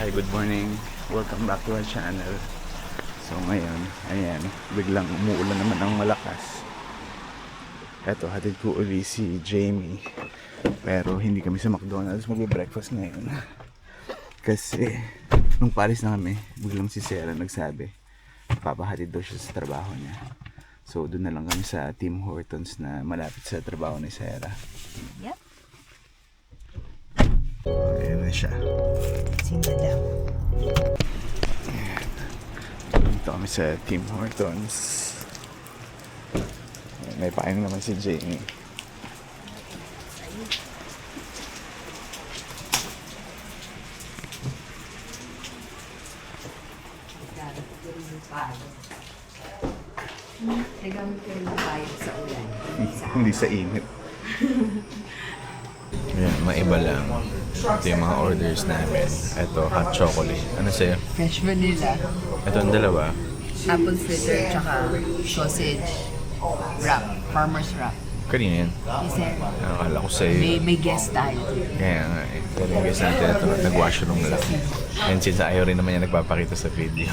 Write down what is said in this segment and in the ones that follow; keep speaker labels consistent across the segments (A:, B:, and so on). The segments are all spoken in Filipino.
A: Hi, good morning. Welcome back to our channel. So ngayon, ayan, biglang umuulan naman ng malakas. Eto, hatid ko uli si Jamie. Pero hindi kami sa McDonald's magbe-breakfast ngayon. Kasi, nung palis na kami, biglang si Sarah nagsabi, papahatid daw siya sa trabaho niya. So, doon na lang kami sa Tim Hortons na malapit sa trabaho ni Sarah.
B: Yep.
A: Ayan na siya.
B: Singa daw.
A: Ayan. Dito kami sa Tim Hortons. Ayan, may paing naman si Jamie.
B: Nagamit ko rin ng bayad sa ulan.
A: Hindi sa init.
C: Ayan, maiba lang. Ito yung mga orders namin. Ito, hot chocolate. Ano sa'yo?
B: Fresh vanilla,
C: Ito ang dalawa.
B: apple fritter, tsaka sausage wrap, farmer's wrap.
C: Kanina yan.
B: Isa,
C: Akala ko sa'yo.
B: may guest tayo.
C: Kaya nga eh. Pero yung guys natin ito, nag-washroom lang. And since ayaw rin naman niya nagpapakita sa video.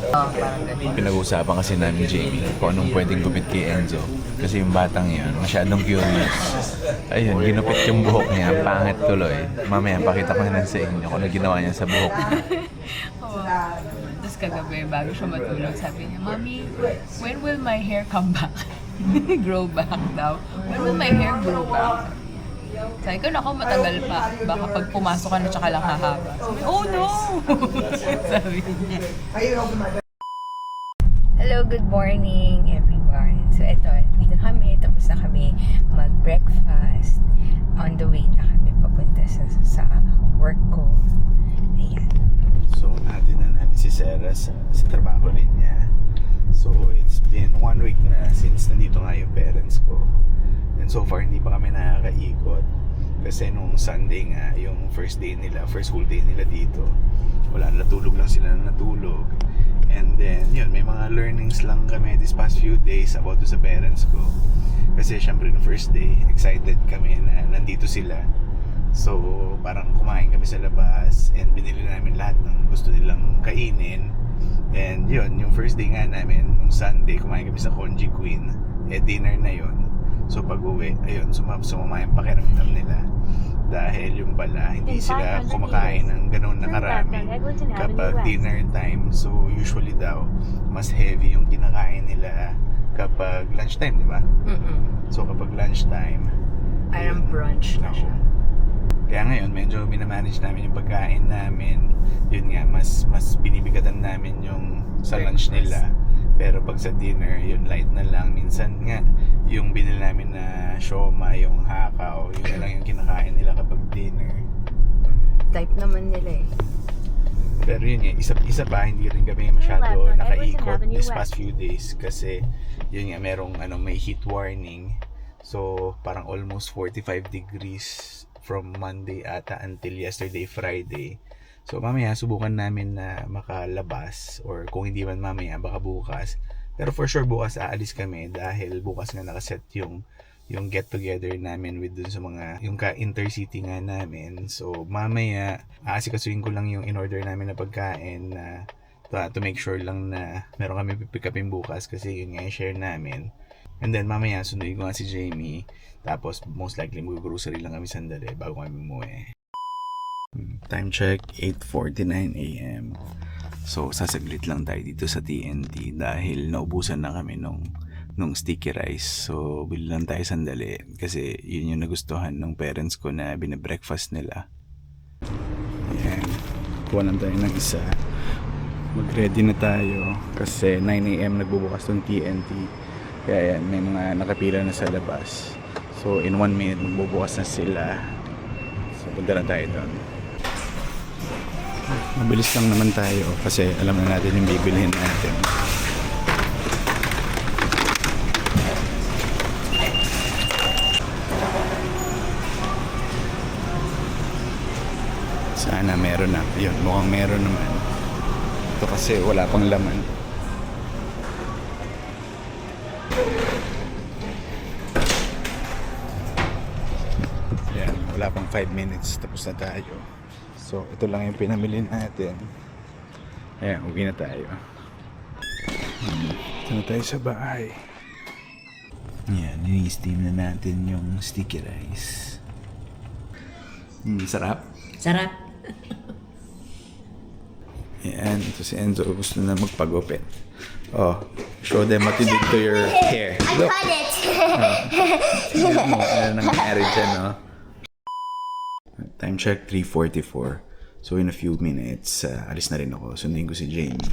B: Parang ganun.
C: Pinag-uusapan kasi namin Jamie kung anong pwedeng gupit kay Enzo. Kasi yung batang yun, masyadong curious. Ayun, ginupit yung buhok niya. Pangit tuloy. Mamaya, pakita ko na lang sa inyo kung ano ginawa niya sa buhok niya.
B: Tapos kagabi, bago siya matulog, sabi niya, Mommy, when will my hair come back? Grow back daw. When will my hair grow back? Sabi ko, naku, matagal pa. Baka pag pumasok ka na tsaka lang hahaba. Sabi, oh no! Sabi niya. Hello, good morning everyone. So ito, dito kami, tapos na kami mag-breakfast. On the way na kami papunta sa work ko. Ayan.
A: So, natin na namin si Sarah sa trabaho rin niya. So, it's been 1 week na since nandito nga yung parents ko. And so far, hindi pa kami nakakaikot. Kasi nung Sunday nga, yung first full day nila dito. Wala, natulog lang sila na natulog. And then, yun, may mga learnings lang kami this past few days about sa parents ko. Kasi syempre, no first day, excited kami na nandito sila. So, parang kumain kami sa labas and binili namin lahat ng gusto nilang kainin. And yun, yung first day nga namin, nung Sunday, kumain kami sa Congee Queen. Dinner na yun. So pag uwi, ayun, sumama yung pakiramdam nila. Dahil yung pala, hindi sila kumakain ng ganoon na karami kapag dinner time. So usually daw, mas heavy yung kinakain nila kapag lunchtime, di ba? So kapag lunchtime,
B: Parang brunch na siya.
A: kaya ngayon, medyo minamanage namin yung pagkain namin. Yun nga, mas binibigatan namin yung sa lunch nila. Pero pag sa dinner, yun light na lang. Minsan nga, yung binili namin na sioma, yung hakaw, yun na lang yung kinakain nila kapag dinner.
B: Type naman nila eh.
A: Pero yun nga, isa pa, hindi rin kami masyado nakaikot this past few days. Kasi yun nga, may heat warning. So, parang almost 45 degrees from Monday ata until yesterday, Friday. So mamaya subukan namin na makalabas, or kung hindi man mamaya, baka bukas. Pero for sure bukas aalis kami dahil bukas nga nakaset yung get together namin with dun sa mga yung ka-intercity nga namin. So mamaya aasikasuhin ko lang yung in-order namin na pagkain na to make sure lang na meron kami pipick upin bukas kasi yun nga i-share namin. And then mamaya sunduin ko nga si Jamie. Tapos most likely mag-grocery lang kami sandali bago kami umuwi. Time check, 8:49 AM. So sasaglit lang tayo dito sa TNT dahil naubusan na kami nung sticky rice. So bili lang tayo sandali kasi yun yung nagustuhan ng parents ko na binibreakfast nila. Ayan, kuha lang tayo ng isa. Mag-ready na tayo kasi 9 AM nagbubukas tong TNT. Kaya yan, may mga nakapila na sa labas. So in 1 minute magbubukas na sila. So punta na tayo doon. Mabilis lang naman tayo kasi alam na natin yung bibilhin natin. Sana meron na. Yun, mukhang meron naman. Ito kasi wala pang laman. Wala pang 5 minutes tapos na tayo. So, ito lang yung pinamili natin. Ayan, uwi na tayo. Ito na tayo sa bahay. Yan, ini-steam na natin yung sticky rice. Sarap.
D: Sarap.
A: Yan, ito si Enzo. Gusto na magpagupit. Oh, show them what you did to your hair. Look.
D: Got it!
A: Tingnan mo, ano nangyari dyan, no? Time check, 3:44. So in a few minutes, alis na rin ako. Sundin ko si Jamie.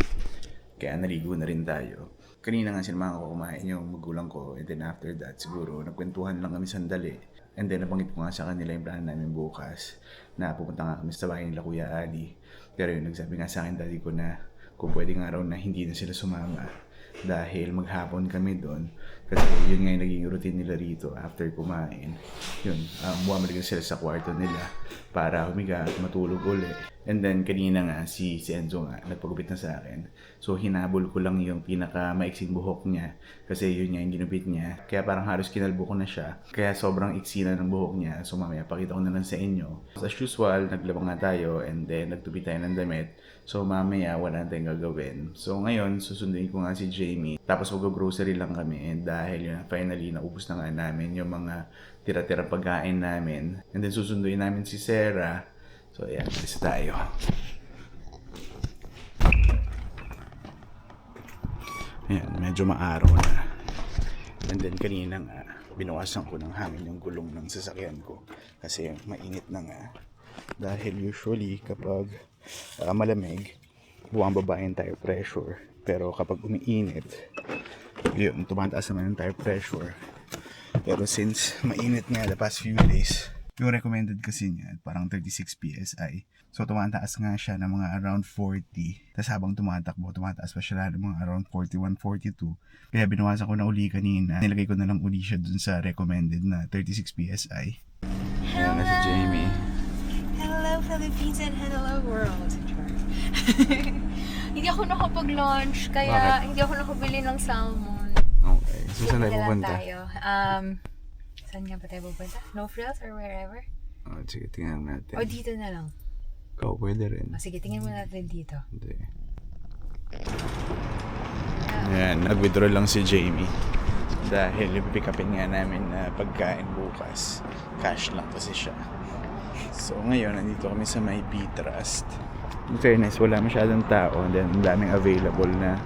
A: Kaya naligo na rin tayo. Kanina nga sinamahan ko kumain yung magulang ko. And then after that, siguro, nagkwentuhan lang kami sandali. And then nabanggit ko nga sa kanila yung plano namin bukas na pupunta nga kami sa bahay nila Kuya Ali. Pero yun, nagsabi nga sa akin daddy ko na kung pwede nga raw na hindi na sila sumama dahil maghapon kami doon. Kasi yun nga yung naging routine nila rito after kumain. Yun, bumalik sila sa kwarto nila para humiga at matulog uli. And then kanina nga si Enzo nga nagpagupit na sa akin. So hinabol ko lang yung pinaka maiksing buhok niya kasi yun nga yung ginupit niya. Kaya parang halos kinalbo ko na siya. Kaya sobrang iksi na ng buhok niya. So mamaya pakita ko na lang sa inyo. As usual, naglabang nga tayo and then nagtupi tayo ng damit. So mamaya wala tayong gagawin. So ngayon susunduin ko nga si Jamie. Tapos mag-grocery lang kami and dahil yun finally naubos na nga namin yung mga tira-tira pagkain namin. And then susunduin namin si Sarah. So ayan, alis tayo. Ayan, medyo maaraw na. And then kanina nga, binawasan ko ng hangin yung gulong ng sasakyan ko. Kasi mainit na nga. Dahil usually kapag malamig, bumababa yung tire pressure. Pero kapag umiinit, yun, tumataas naman yung tire pressure. Pero since mainit nga the past few days, yung recommended kasi niya, parang 36 PSI. So, tumataas nga siya ng mga around 40. Tapos habang tumatakbo, tumataas pa siya ng mga around 41, 42. Kaya binawasan ko na uli kanina. Nilagay ko na lang uli siya dun sa recommended na 36 PSI. Ayan na si Jamie.
B: Hello Philippines and hello world. Hindi ako nakapag-launch, kaya
A: Bakit?
B: hindi ako nakabili ng salmon.
A: Okay. So, saan tayo
B: Bili na lang
A: pupunta?
B: tayo. Saan nga ba tayo pupunta? No frills or wherever?
A: Oh, sige, tingnan natin.
B: O dito na lang.
A: Ikaw, pwede rin.
B: O sige, tingnan mo natin dito.
A: Hindi. Ayan, nag-withdraw lang si Jamie. Dahil pick upin nga namin na pagkain bukas. Cash lang kasi siya. So ngayon, nandito kami sa may P-Trust. In fairness, wala masyadong tao. And then, ang daming available na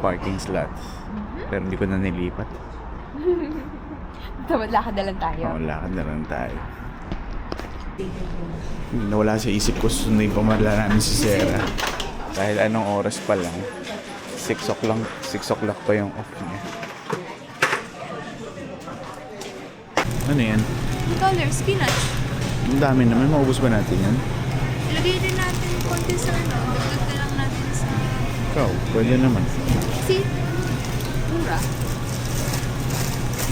A: parking slots. Pero hindi ko na nilipat.
B: Tamad lakad na lang tayo.
A: Oo, lakad na lang tayo. Nawala sa isip ko, sunod pa mala namin si Sarah. Dahil anong oras pa lang, 6 o'clock pa yung off niya. Ano yan?
B: Ang color, spinach.
A: Ang dami naman, maubos ba natin yan?
B: Ilagay din natin konti sa ano. Dagdag na lang natin sa...
A: Ikaw, pwede naman.
B: Si... Mura.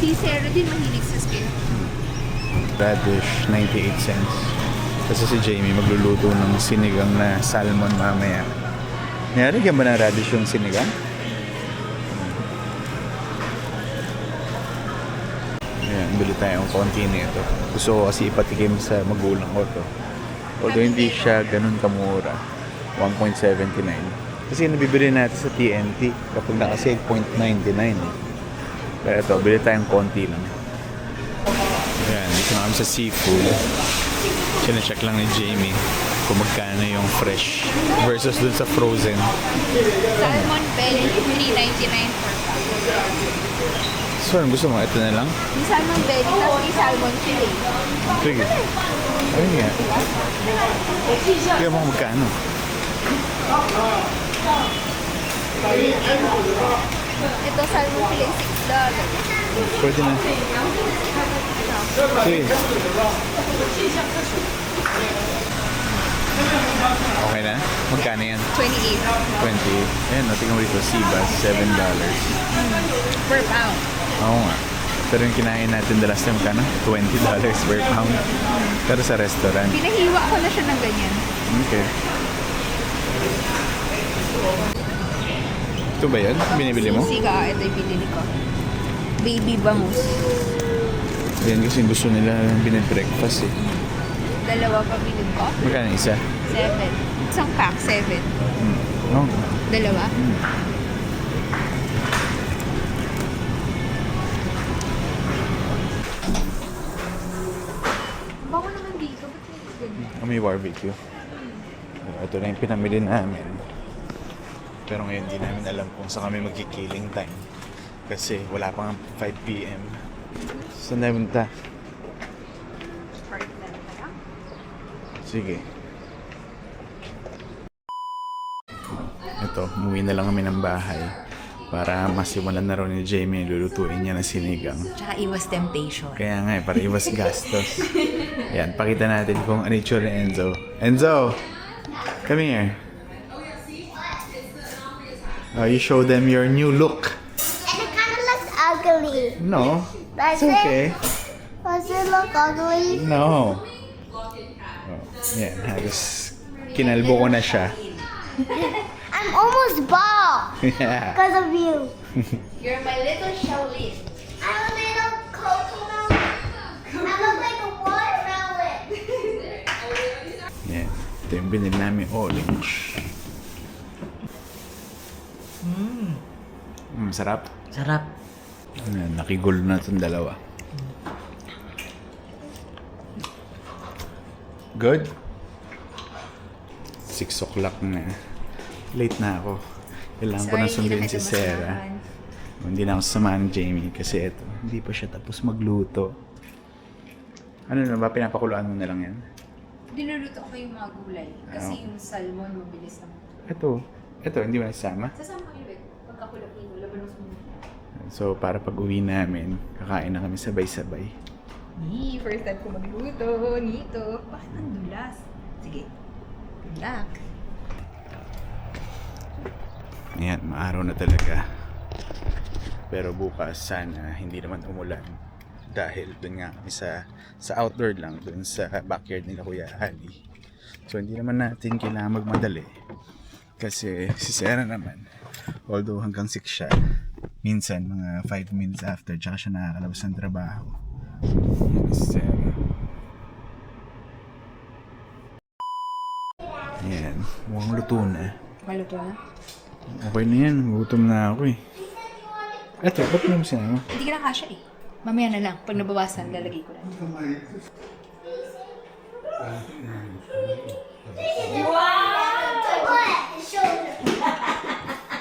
B: Si Sarah din mahilig sa spinach.
A: Radish, 98 cents. Kasi si Jamie magluluto ng sinigang na salmon mamaya. Nilagyan ba ng radish yung sinigang? Ayan, bili tayong konti nito. Gusto ko kasi ipatikim sa magulang ko to. Although hindi siya ganun kamura. 1.79. Kasi nabibili natin sa TNT kapag naka 8.99 eh. Pero ito, bili tayong konti lang. Ayan, dito na kami sa seafood. Sina-check lang ni Jamie kung magkano yung fresh versus dun sa frozen.
B: Salmon belly, 3.99 per pound.
A: So, ano gusto mo? Ito na lang?
B: Yung salmon belly, tapos yung salmon fillet.
A: Sige. Ayun nga. Kaya mo kung magkano.
B: Ito salmon fillet, $6.
A: Pwede na. Sige. Okay na? Magkano yan?
B: 28
A: 20. Ayan, tingnan mo dito. Seabass, $7.
B: per pound.
A: Oo nga. Pero yung kinain natin the last time, magkano? $20 per pound. Pero sa restaurant.
B: Pinahiwa ko na siya ng ganyan.
A: Okay. Ito ba yan? Binibili mo?
B: Sisiga, ito yung binili ko. Baby bangus.
A: Yan kasi gusto nila binibreakfast eh.
B: Dalawa pamilin ko.
C: Magkano isa?
B: 7. Isang pack, 7.
C: No.
B: Dalawa? Bako naman dito. Ba't may ganyan?
C: May barbecue. Ito na yung pinamili namin. Pero ngayon di namin alam kung saan kami magkikiling time. Kasi wala pang 5 p.m. Saan tayo punta? Sige. Ito, umuwi na lang kami ng bahay para masimulan na raw ni Jamie yung lulutuin niya na sinigang.
B: Tsaka iwas temptation.
C: Kaya nga para iwas gastos. Yan, pakita natin kung ano yung tsura ni Enzo. Enzo! Come here. You show them your new look.
D: And it kind of looks ugly.
C: No,
D: Does
C: it's okay.
D: Does it look ugly?
C: No. Oh, yan, halos kinalbo ko na siya.
D: I'm almost bald
C: Yeah.
D: because of you.
B: You're my little Shaolin.
D: I'm a little coconut. I look like a watermelon.
C: Yan. Ito yung binili namin orange. Sarap.
E: Sarap.
C: Yan, nakigulo na itong dalawa. Good? 6 o'clock na. Late na ako. Kailangan ko na sundin si Sarah. Hindi na ako sasamahan ni Jamie kasi ito, hindi pa siya tapos magluto. Ano na ba? Pinapakuluan mo na lang yan?
B: Dinuluto ko yung mga gulay. Kasi yung salmon, mabilis lang.
C: Ito, hindi mo nasama?
B: Sasama ko yun. Pagkakulapin mo, labanos mo.
C: So, para pag uwi namin, kakain na kami sabay-sabay.
B: First time ko magluto. Nito. Bakit ang dulas? Sige. Good luck.
C: Ayan, maaraw na talaga. Pero bukas, sana hindi naman umulan. Dahil dun nga kami sa outdoor lang, dun sa backyard nila Kuya Ali. So, hindi naman natin kailangan magmadali. Kasi si Sarah naman, although hanggang 6 siya, minsan mga 5 minutes after, tsaka siya nakakalabas ng trabaho. Yan si Sarah. Ayan, mukhang luto na.
B: Maluto na?
C: Okay na yan, gutom na ako eh. Eto, ba't mo sinama?
B: Hindi ka na kasya eh. Mamaya na lang. Pag nabawasan, lalagay ko lang.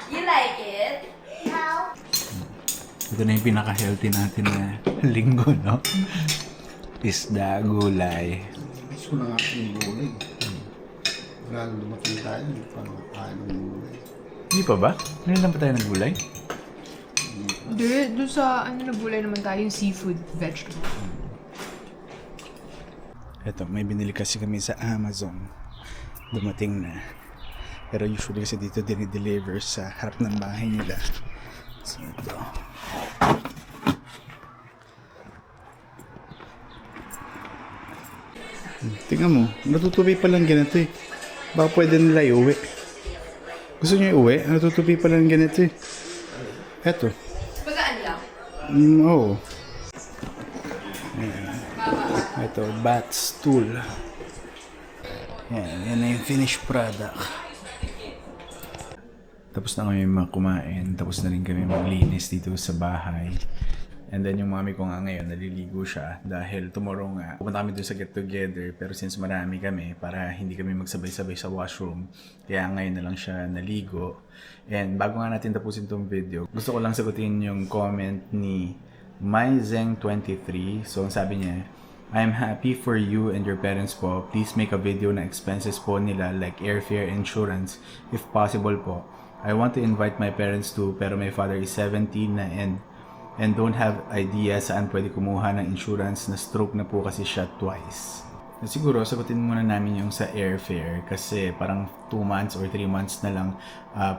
B: You like it?
C: Ito na yung pinaka-healthy natin na linggo, no? Isda, gulay.
F: Miss ko na nga yung gulay. Wala nang dumating tayo, hindi pa nakakain ng gulay.
C: Hindi pa ba? Ngayon lang pa tayo ng gulay?
B: Hindi. Doon sa na gulay naman tayo, yung seafood vegetable.
C: Ito, may binili kasi kami sa Amazon. Dumating na. Pero usually kasi dito dinideliver sa harap ng bahay nila. So ito. Tingnan mo, natutupi pa lang ganito eh. Baka pwede nila iuwi. Gusto niyo iuwi? Natutupi pa lang ganito eh. Eto.
B: Magaan lang.
C: Oo. Ayan. Ito, bat stool. Yan na yung finished product. Tapos na kami kumain, tapos na rin kami maglinis dito sa bahay. And then yung mami ko nga ngayon, naliligo siya dahil tomorrow nga, pupunta kami doon sa get together. Pero since marami kami, para hindi kami magsabay-sabay sa washroom, kaya ngayon na lang siya naligo. And bago nga natin tapusin tong video, gusto ko lang sagutin yung comment ni MyZeng23. So ang sabi niya, I'm happy for you and your parents po. Please make a video na expenses po nila like airfare, insurance, if possible po. I want to invite my parents too, pero my father is 17 na and don't have idea saan pwede kumuha ng insurance, na stroke na po kasi siya twice. Siguro sagutin muna namin yung sa airfare kasi parang
A: 2 months or 3 months na lang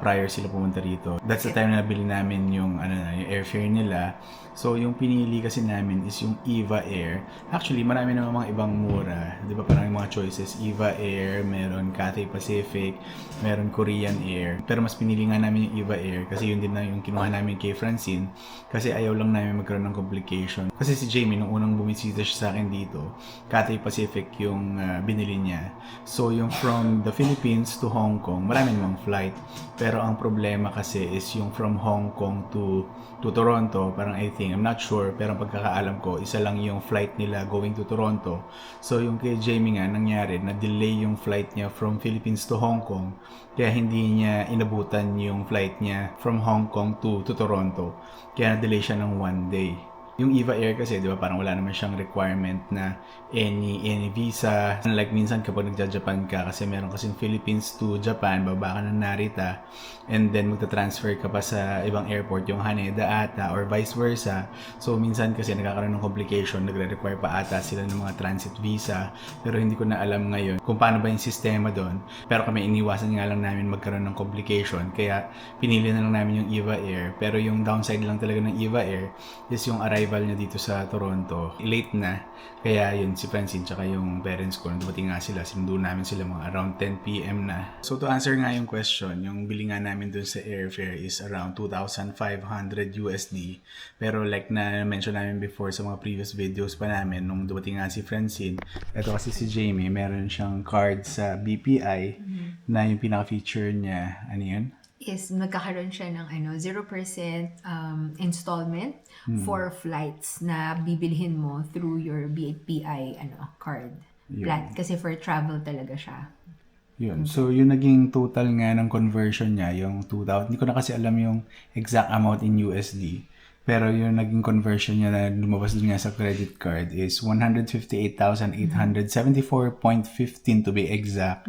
A: prior sila pumunta rito. That's the time na nabili namin yung, yung airfare nila. So, yung pinili kasi namin is yung Eva Air. Actually, marami naman mga ibang mura. Di ba parang yung mga choices? Eva Air, meron Cathay Pacific, meron Korean Air. Pero mas pinili nga namin yung Eva Air kasi yun din na yung kinuha namin kay Francine. Kasi ayaw lang namin magkaroon ng complication. Kasi si Jamie, nung unang bumisita siya sa akin dito, Cathay Pacific yung binili niya. So, yung from the Philippines to Hong Kong, marami namang flight. Pero ang problema kasi is yung from Hong Kong to Toronto, parang I think, I'm not sure, pero ang pagkakaalam ko, isa lang yung flight nila going to Toronto. So yung kay Jamie nga, nangyari, na-delay yung flight niya from Philippines to Hong Kong, kaya hindi niya inabutan yung flight niya from Hong Kong to Toronto. Kaya na-delay siya ng 1 day. Yung Eva Air kasi, di ba, parang wala naman siyang requirement na any visa. Like minsan kapag nagja-Japan ka, kasi meron kasing Philippines to Japan, baba ka ng Narita, and then magta-transfer ka pa sa ibang airport, yung Haneda ata, or vice versa. So minsan kasi nagkakaroon ng complication, nagre-require pa ata sila ng mga transit visa, pero hindi ko na alam ngayon kung paano ba yung sistema doon. Pero kami iniwasan nga lang namin magkaroon ng complication, kaya pinili na lang namin yung Eva Air. Pero yung downside lang talaga ng Eva Air is yung arrival niya dito sa Toronto. Late na, kaya yun si Francine tsaka yung parents ko, nung dumating nga sila, sinundo namin sila mga around 10 p.m. na. So to answer nga yung question, yung bili nga namin dun sa airfare is around 2,500 USD. Pero like na mention namin before sa mga previous videos pa namin, nung dumating nga si Francine, ito kasi si Jamie, meron siyang card sa BPI na yung pinaka-feature niya, ano yun?
B: Is magkakaroon siya ng 0% installment for flights na bibilhin mo through your BPI card plan. Kasi for travel talaga siya.
A: Yun. So, yung naging total nga ng conversion niya, yung 2,000, hindi ko na kasi alam yung exact amount in USD. Pero yung naging conversion niya na lumabas din nga sa credit card is 158,874.15 to be exact.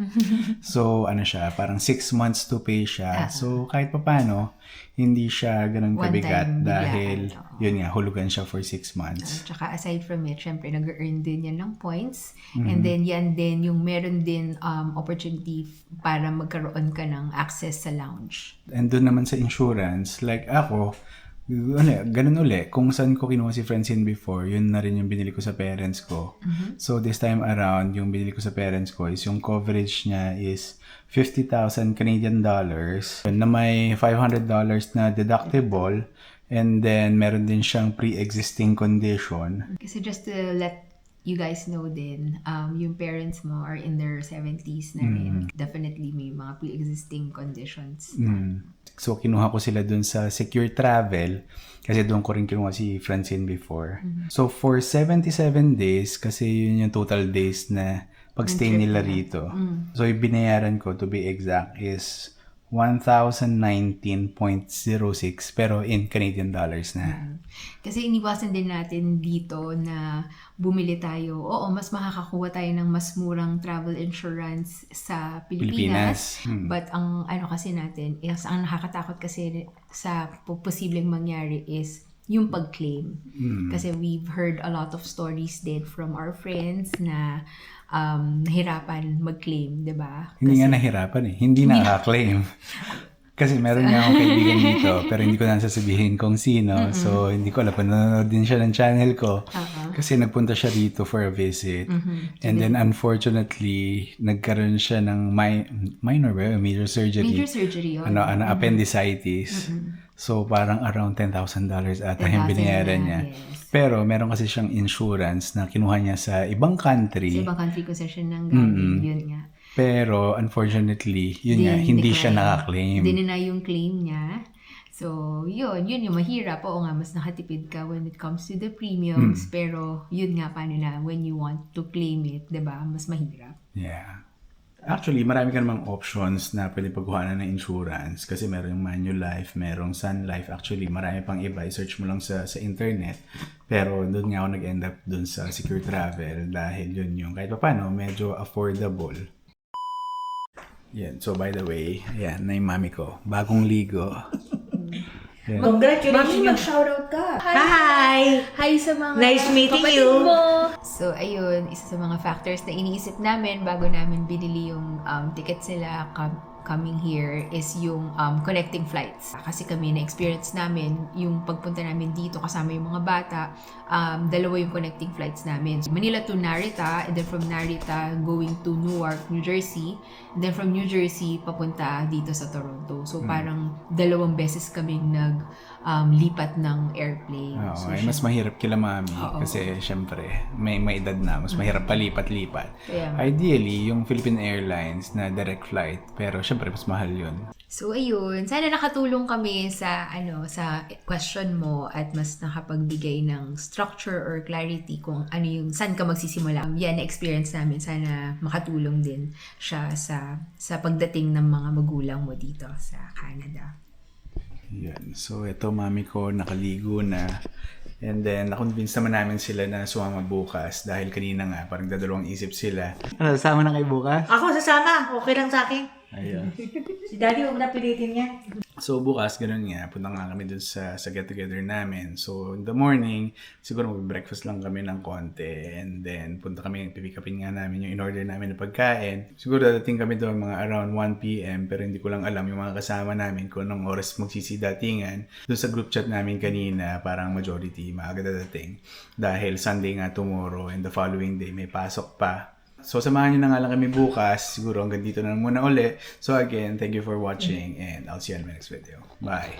A: So, ano siya, parang 6 months to pay siya. So, kahit pa paano, hindi siya ganun kabigat dahil, yun nga, hulugan siya for 6 months.
B: Tsaka aside from it, syempre, nag-earn din yan ng points. And then, yan din, yung meron din opportunity para magkaroon ka ng access sa lounge.
A: And doon naman sa insurance, like ako, ganun uli. Kung saan ko kinuha si Francine before, yun na rin yung binili ko sa parents ko. So this time around, yung binili ko sa parents ko is yung coverage niya is 50,000 Canadian dollars na may $500 na deductible, and then meron din siyang pre-existing condition.
B: Kasi just to let you guys know din, yung parents mo are in their 70s na rin. Definitely may mga pre-existing conditions.
A: So, kinuha ko sila dun sa Secure Travel kasi doon ko rin kinuha si Francine before. So, for 77 days, kasi yun yung total days na pag-stay nila rito. So, yung binayaran ko, to be exact, is 1,019.06 pero in Canadian dollars na.
B: Kasi iniwasan din natin dito na bumili tayo. Oo, mas makakakuha tayo ng mas murang travel insurance sa Pilipinas. But ang kasi natin, ang nakakatakot kasi sa posibleng mangyari is yung pag-claim. Kasi we've heard a lot of stories din from our friends na nahirapan mag-claim, 'di ba?
A: Hindi nga nahirapan hindi naka-claim. Kasi meron nga akong kaibigan dito, pero hindi ko na sasabihin kung sino. So, hindi ko alam. Nanonood din siya ng channel ko. Kasi nagpunta siya dito for a visit. And then, unfortunately, nagkaroon siya ng minor major surgery.
B: Major surgery,
A: appendicitis. So, parang around $10,000 ata yung binayaran niya.
B: Yes.
A: Pero, meron kasi siyang insurance na kinuha niya sa ibang country.
B: Sa ibang country kung saan siya nanggaling. Yun nga.
A: Pero, unfortunately, yun nga, hindi siya naka-claim.
B: Hindi na yung claim niya. So, yun yung mahirap. Oo nga, mas nakatipid ka when it comes to the premiums. Pero, yun nga, paano na, when you want to claim it, diba, mas mahirap.
A: Yeah. Actually, marami ka namang options na pwede pagkuhanan ng insurance. Kasi meron yung Manulife, merong Sun Life. Actually, marami pang iba. I-search mo lang sa internet. Pero doon nga ako nag-end up doon sa Secure Travel dahil yun yung kahit pa paano, medyo affordable. Yan. So, by the way, ayan, na yung mami ko. Bagong ligo. Yan.
E: Congratulations!
B: Mag-shoutout ka.
E: Hi!
B: Hi sa mga
E: Nice meeting
B: kapatid
E: you.
B: mo. So, ayun, isa sa mga factors na iniisip namin bago namin binili yung tickets nila coming here is yung connecting flights. Kasi kami na-experience namin yung pagpunta namin dito kasama yung mga bata, dalawa yung connecting flights namin. Manila to Narita, and then from Narita going to Newark, New Jersey, and then from New Jersey papunta dito sa Toronto. So parang dalawang beses kaming lipat ng airplane.
C: Oo,
B: So,
C: ay mas mahirap kila mami
B: Oo.
C: kasi syempre may edad na, mas mahirap palipat-lipat.
B: Kaya nga.
C: Ideally, yung Philippine Airlines na direct flight, pero syempre mas mahal yun.
B: So ayun, sana nakatulong kami sa sa question mo at mas nakapagbigay ng structure or clarity kung ano yung saan ka magsisimula. Yan na-experience namin, sana makatulong din siya sa pagdating ng mga magulang mo dito sa Canada.
C: Yan. So, ito, mami ko, nakaligo na. And then, na-convince naman namin sila na sumama bukas dahil kanina nga, parang dadalawang isip sila. Ano, sasama na kayo bukas?
E: Ako sasama. Okay lang sa akin.
C: Ayun.
E: Si Daddy, huwag na pilitin niya.
C: So, bukas, ganun nga, punta nga kami dun sa get-together namin. So, in the morning, siguro mag-breakfast lang kami ng konti. And then, punta kami, pipikapin nga namin yung in-order namin na pagkain. Siguro dadating kami doon mga around 1 p.m. Pero hindi ko lang alam yung mga kasama namin kung anong oras magsisidatingan. Doon sa group chat namin kanina, parang majority maaga dadating. Dahil Sunday nga tomorrow and the following day may pasok pa. So, samahan nyo na nga lang kami bukas. Siguro hanggang dito na lang muna uli. So, again, thank you for watching and I'll see you in my next video. Bye!